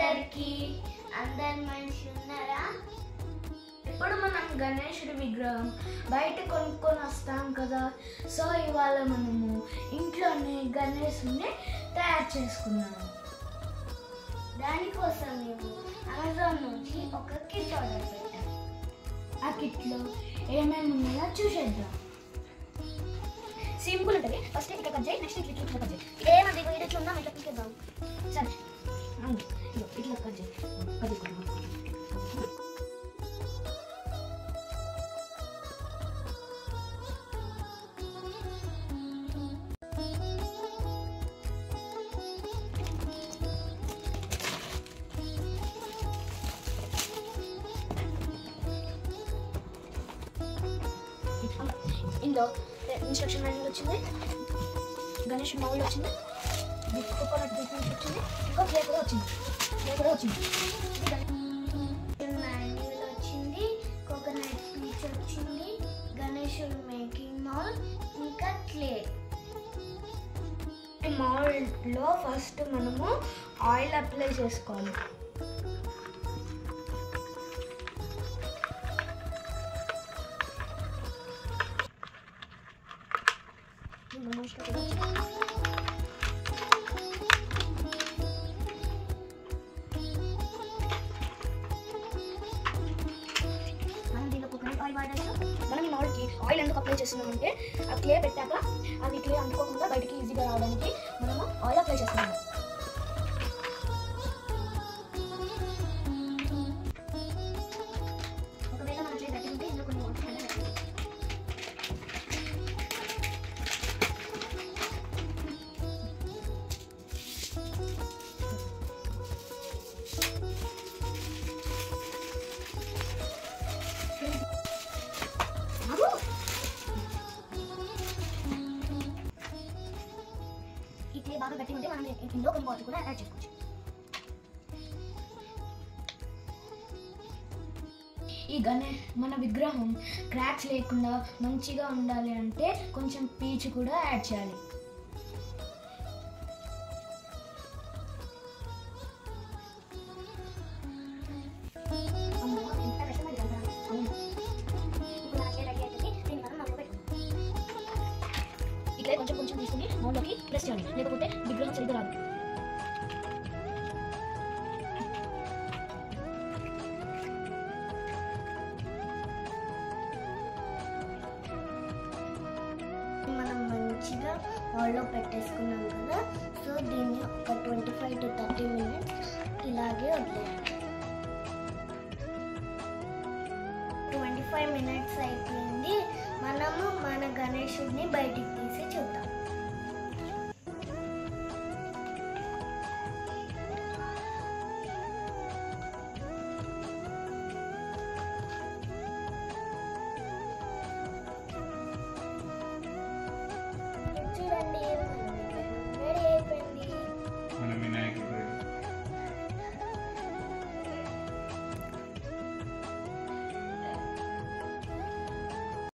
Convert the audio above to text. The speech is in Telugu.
అందరికీ అందరు మనుషులు ఉన్నారా? ఇప్పుడు మనం గణేశుడి విగ్రహం బయట కొనుక్కొని వస్తాం కదా. సో ఇవాళ మనము ఇంట్లోనే గణేశుడిని తయారు చేసుకున్నాము. దానికోసం మేము అమెజాన్ నుంచి ఒక కిట్ ఆర్డర్ పెట్టాం. ఆ కిట్లో ఏమేమి ఉన్నాయో చూసేద్దాం. సింపుల్ ఉంటుంది. ఫస్ట్ ఇక్కడ కట్ చేయి, నెక్స్ట్ ఇట్లా కట్ చేయి. ఏమంది ఇది ఇట్లా ఉందా, ఇట్లా పీకేద్దాం. సరే ఇట్లా కట్ చేయి. ఇందులో ఇన్స్ట్రక్షన్ మాన్యువల్ వచ్చింది, గణేష్ మౌల్ వచ్చింది, కోకోనట్ బిస్కెట్ వచ్చింది, ఇంకా ప్లే కూడా వచ్చింది. మాన్యువల్ వచ్చింది, కోకోనట్ పీచ్ వచ్చింది, గణేశుడు మేకింగ్ మౌల్, ఇంకా క్లే. ఈ మౌల్డ్లో ఫస్ట్ మనము ఆయిల్ అప్లై చేసుకోవాలి. మనం ఈ మౌల్డ్కి ఆయిల్ ఎందుకు అప్లై చేస్తున్నామంటే ఆ క్లే పెట్టాక అది క్లే అంటుకోకుండా బయటికి ఈజీగా రావడానికి మనము ఆయిల్ అప్లై చేస్తున్నాము. ఒకవేళ మన క్లే గట్టి ఉంటే ఇందులో కొన్ని వాటర్ పెట్టాలి. ఈ క్లే బాగా గట్టి ఉంటే మనం ఇందులో కొన్ని వాటర్ కూడా యాడ్ చేసుకోవచ్చు. మన విగ్రహం క్రాక్స్ లేకుండా మంచిగా ఉండాలి అంటే కొంచెం పీచ్ కూడా యాడ్ చేయాలి. ఇట్లా కొంచెం కొంచెం తీసుకుని మౌల్లోకి ప్రెస్ చేయాలి, లేకపోతే విగ్రహం సరిగ్గా రాదు. మనం మంచిగా ఆయిల్లో పెట్టేసుకున్నాం కదా. సో దీన్ని ఒక 25 to 30 minutes ఇలాగే వదిలేయాలి. 25 minutes అయిపోయింది. మనము మన గణేశుడిని బయటికి తీసి చూద్దాం.